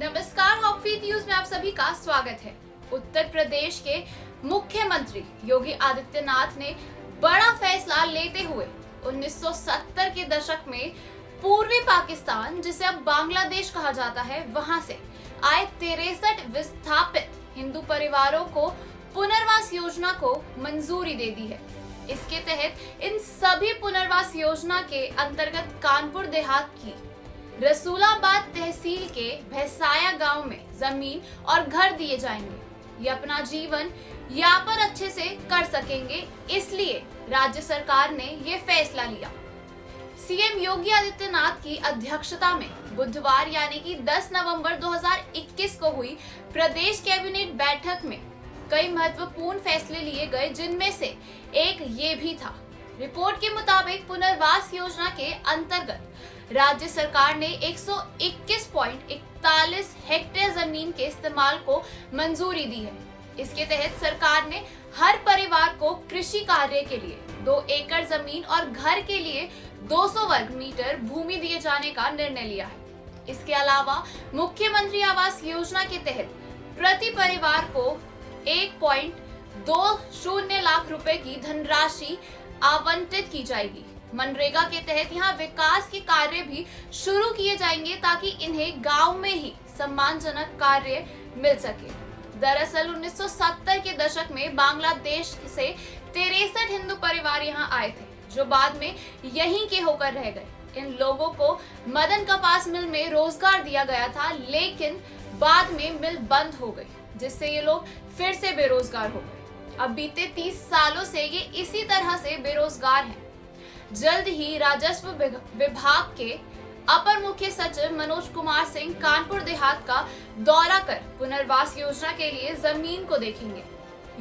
नमस्कार, हॉकफीड न्यूज में आप सभी का स्वागत है। उत्तर प्रदेश के मुख्यमंत्री योगी आदित्यनाथ ने बड़ा फैसला लेते हुए 1970 के दशक में पूर्वी पाकिस्तान, जिसे अब बांग्लादेश कहा जाता है, वहां से आए 63 विस्थापित हिंदू परिवारों को पुनर्वास योजना को मंजूरी दे दी है। इसके तहत इन सभी पुनर्वास योजना के अंतर्गत कानपुर देहात की रसूलाबाद तहसील के भैसाया गांव में जमीन और घर दिए जाएंगे। ये अपना जीवन यहाँ पर अच्छे से कर सकेंगे, इसलिए राज्य सरकार ने ये फैसला लिया। सीएम योगी आदित्यनाथ की अध्यक्षता में बुधवार यानी कि 10 नवंबर 2021 को हुई प्रदेश कैबिनेट बैठक में कई महत्वपूर्ण फैसले लिए गए, जिनमें से एक ये भी था। रिपोर्ट के मुताबिक पुनर्वास योजना के अंतर्गत राज्य सरकार ने 121.41 हेक्टेयर जमीन के इस्तेमाल को मंजूरी दी है। इसके तहत सरकार ने हर परिवार को कृषि कार्य के लिए 2 एकड़ जमीन और घर के लिए 200 वर्ग मीटर भूमि दिए जाने का निर्णय लिया है। इसके अलावा मुख्यमंत्री आवास योजना के तहत प्रति परिवार को 1.20 लाख रुपए की धनराशि आवंटित की जाएगी। मनरेगा के तहत यहाँ विकास के कार्य भी शुरू किए जाएंगे ताकि इन्हें गांव में ही सम्मानजनक कार्य मिल सके। दरअसल 1970 के दशक में बांग्लादेश से 63 हिंदू परिवार यहाँ आए थे, जो बाद में यहीं के होकर रह गए। इन लोगों को मदन कपास मिल में रोजगार दिया गया था, लेकिन बाद में मिल बंद हो गई, जिससे ये लोग फिर से बेरोजगार हो गए। अब बीते 30 सालों से ये इसी तरह से बेरोजगार हैं। जल्द ही राजस्व विभाग के अपर मुख्य सचिव मनोज कुमार सिंह कानपुर देहात का दौरा कर पुनर्वास योजना के लिए जमीन को देखेंगे।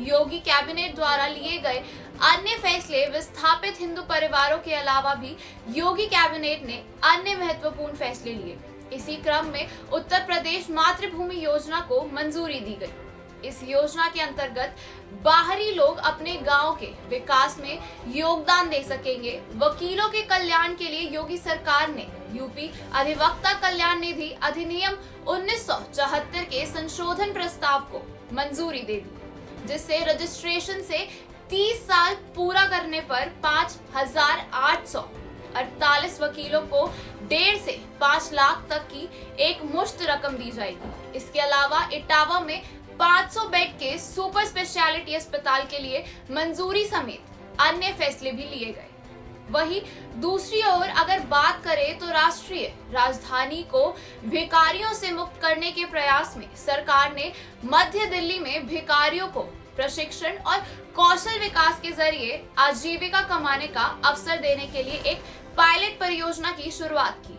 योगी कैबिनेट द्वारा लिए गए अन्य फैसले विस्थापित हिंदू परिवारों के अलावा भी योगी कैबिनेट ने अन्य महत्वपूर्ण फैसले लिए। इसी क्रम में उत्तर प्रदेश मातृभूमि योजना को मंजूरी दी गई। इस योजना के अंतर्गत बाहरी लोग अपने गांव के विकास में योगदान दे सकेंगे। वकीलों के कल्याण के लिए योगी सरकार ने यूपी अधिवक्ता कल्याण निधि अधिनियम 1974 के संशोधन प्रस्ताव को मंजूरी दे दी, जिससे रजिस्ट्रेशन से 30 साल पूरा करने पर 5,848 वकीलों को 1.5 से 5 लाख तक की एक मुश्त रकम दी जाएगी। इसके अलावा इटावा में 500 बेड के सुपर स्पेशलिटी अस्पताल के लिए मंजूरी समेत अन्य फैसले भी लिए गए। वहीं दूसरी ओर अगर बात करें तो राष्ट्रीय राजधानी को भिखारियों से मुक्त करने के प्रयास में सरकार ने मध्य दिल्ली में भिखारियों को प्रशिक्षण और कौशल विकास के जरिए आजीविका कमाने का अवसर देने के लिए एक पायलट परियोजना की शुरुआत की।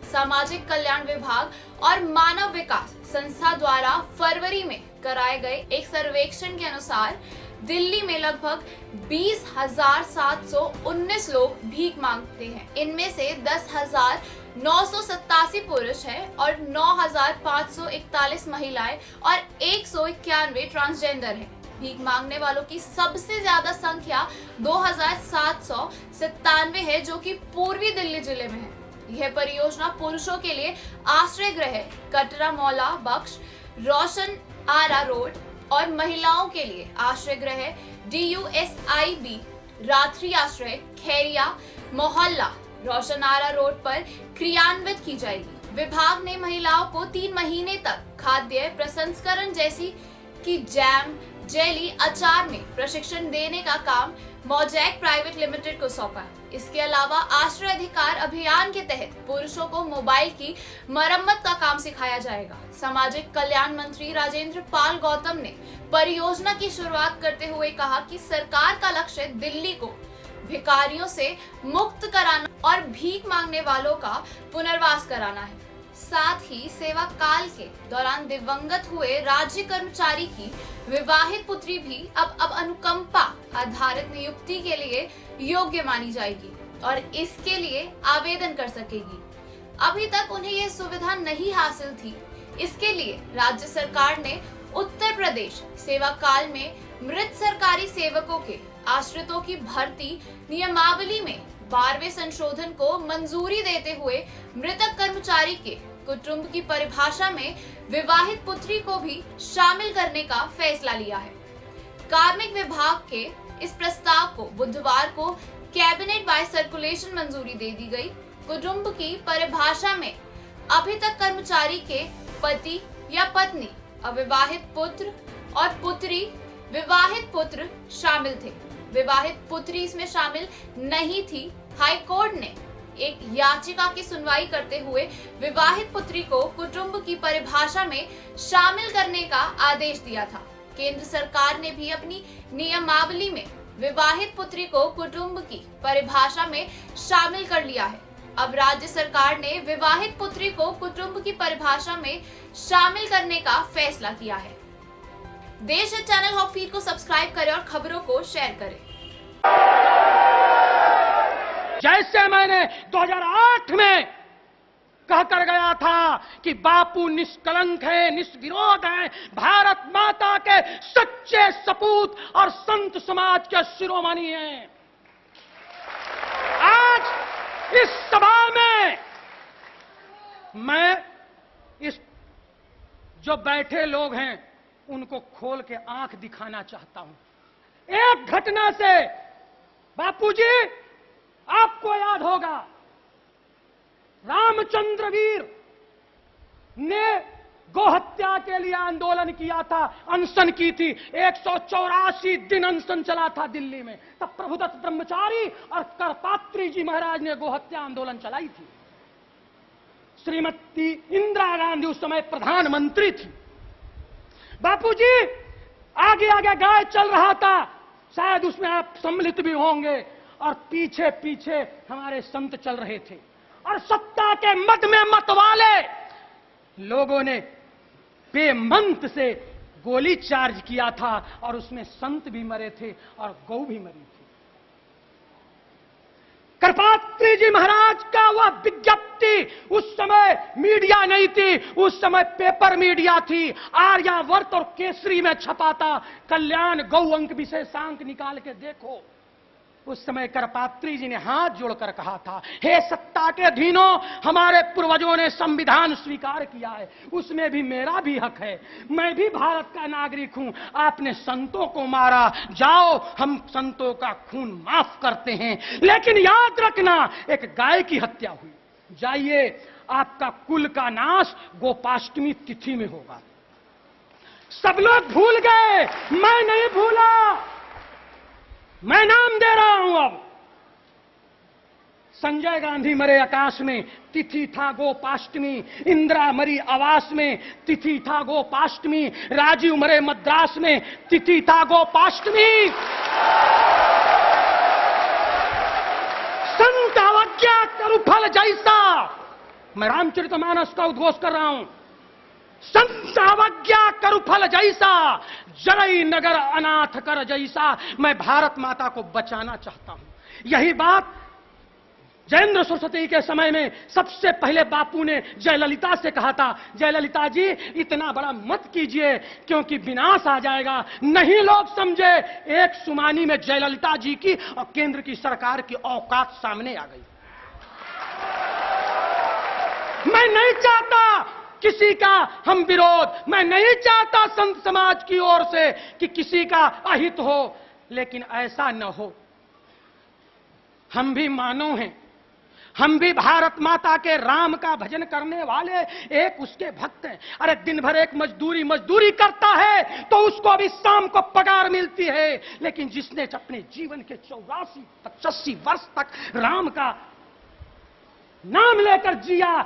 सामाजिक कल्याण विभाग और मानव विकास संस्था द्वारा फरवरी में कराए गए एक सर्वेक्षण के अनुसार दिल्ली में लगभग 20,719 लोग भीख मांगते हैं। इनमें से 10,987 पुरुष हैं और 9,541 महिलाएं और 191 ट्रांसजेंडर हैं। भीख मांगने वालों की सबसे ज्यादा संख्या 2,797 है, जो कि पूर्वी दिल्ली जिले में है। यह परियोजना पुरुषों के लिए आश्रय गृह कटरा मौला बख्श रोशन आरा रोड और महिलाओं के लिए आश्रय गृह DUSIB रात्रि आश्रय खैरिया मोहल्ला रोशन आरा रोड पर क्रियान्वित की जाएगी। विभाग ने महिलाओं को 3 महीने तक खाद्य प्रसंस्करण जैसी कि जैम, जेली, अचार में प्रशिक्षण देने का काम मोजैक प्राइवेट लिमिटेड को सौंपा। इसके अलावा आश्रय अधिकार अभियान के तहत पुरुषों को मोबाइल की मरम्मत का काम सिखाया जाएगा। सामाजिक कल्याण मंत्री राजेंद्र पाल गौतम ने परियोजना की शुरुआत करते हुए कहा कि सरकार का लक्ष्य दिल्ली को भिखारियों से मुक्त कराना और भीख मांगने वालों का पुनर्वास कराना है। साथ ही सेवा काल के दौरान दिवंगत हुए राज्य कर्मचारी की विवाहित पुत्री भी अब अनुकंपा आधारित नियुक्ति के लिए योग्य मानी जाएगी और इसके लिए आवेदन कर सकेगी। अभी तक उन्हें यह सुविधा नहीं हासिल थी। इसके लिए राज्य सरकार ने उत्तर प्रदेश सेवा काल में मृत सरकारी सेवकों के आश्रितों की भर्ती नियमावली में 12वें संशोधन को मंजूरी देते हुए मृतक कर्मचारी के कुटुंब की परिभाषा में विवाहित पुत्री को भी शामिल करने का फैसला लिया है। कार्मिक विभाग के इस प्रस्ताव को बुधवार को कैबिनेट बाय सर्कुलेशन मंजूरी दे दी गई। कुटुंब की परिभाषा में अभी तक कर्मचारी के पति या पत्नी, अविवाहित पुत्र और पुत्री, विवाहित पुत्र शामिल थे। विवाहित पुत्री इसमें शामिल नहीं थी। हाई कोर्ट ने एक याचिका की सुनवाई करते हुए विवाहित पुत्री को कुटुंब की परिभाषा में शामिल करने का आदेश दिया था। केंद्र सरकार ने भी अपनी नियमावली में विवाहित पुत्री को कुटुंब की परिभाषा में शामिल कर लिया है। अब राज्य सरकार ने विवाहित पुत्री को कुटुंब की परिभाषा में शामिल करने का फैसला किया है। देश हित चैनल हॉट फीड को सब्सक्राइब करें और खबरों को शेयर करें। जैसे मैंने 2008 में कहकर गया था कि बापू निष्कलंक है, निष्विरोध है, भारत माता के सच्चे सपूत और संत समाज के शिरोमणि हैं। आज इस सभा में मैं इस जो बैठे लोग हैं उनको खोल के आंख दिखाना चाहता हूं। एक घटना से बापूजी आपको याद होगा, रामचंद्र वीर ने गोहत्या के लिए आंदोलन किया था, अनशन की थी। 184 दिन अनशन चला था दिल्ली में। तब प्रभुदत्त ब्रह्मचारी और करपात्री जी महाराज ने गोहत्या आंदोलन चलाई थी। श्रीमती इंदिरा गांधी उस समय प्रधानमंत्री थी। बापूजी आगे आगे गाय चल रहा था, शायद उसमें आप सम्मिलित भी होंगे, और पीछे पीछे हमारे संत चल रहे थे। और सत्ता के मद में मत वाले लोगों ने बेमंत से गोली चार्ज किया था और उसमें संत भी मरे थे और गौ भी मरी थी। करपात्री जी महाराज का वह विज्ञप्ति, उस समय मीडिया नहीं थी, उस समय पेपर मीडिया थी। आर्यावर्त और केसरी में छपा था, कल्याण गौ अंक विशेषांक निकाल के देखो। उस समय करपात्री जी ने हाथ जोड़कर कहा था, हे सत्ता के अधीनों, हमारे पूर्वजों ने संविधान स्वीकार किया है, उसमें भी मेरा भी हक है, मैं भी भारत का नागरिक हूं। आपने संतों को मारा, जाओ हम संतों का खून माफ करते हैं, लेकिन याद रखना एक गाय की हत्या हुई, जाइए आपका कुल का नाश गोपाष्टमी तिथि में होगा। सब लोग भूल गए, मैं नहीं भूला, मैं नाम दे रहा हूं। अब संजय गांधी मरे आकाश में, तिथि था गोपाष्टमी। इंदिरा मरी आवास में, तिथि था गोपाष्टमी। राजीव मरे मद्रास में, तिथि था गोपाष्टमी। संत अवज्ञा करुफल जैसा, मैं रामचरितमानस का उद्घोष कर रहा हूं, संत अवज्ञा करुफल जैसा, जरई नगर अनाथ कर जैसा, मैं भारत माता को बचाना चाहता हूं। यही बात जयेंद्र सरस्वती के समय में सबसे पहले बापू ने जयललिता से कहा था, जयललिता जी इतना बड़ा मत कीजिए क्योंकि विनाश आ जाएगा। नहीं लोग समझे, एक सुमानी में जयललिता जी की और केंद्र की सरकार की औकात सामने आ गई। मैं नहीं चाहता किसी का हम विरोध, मैं नहीं चाहता संत समाज की ओर से कि किसी का अहित हो, लेकिन ऐसा न हो। हम भी मानव हैं, हम भी भारत माता के राम का भजन करने वाले एक उसके भक्त हैं। अरे दिन भर एक मजदूरी करता है तो उसको भी शाम को पगार मिलती है, लेकिन जिसने अपने जीवन के 84-85 वर्ष तक राम का नाम लेकर जिया,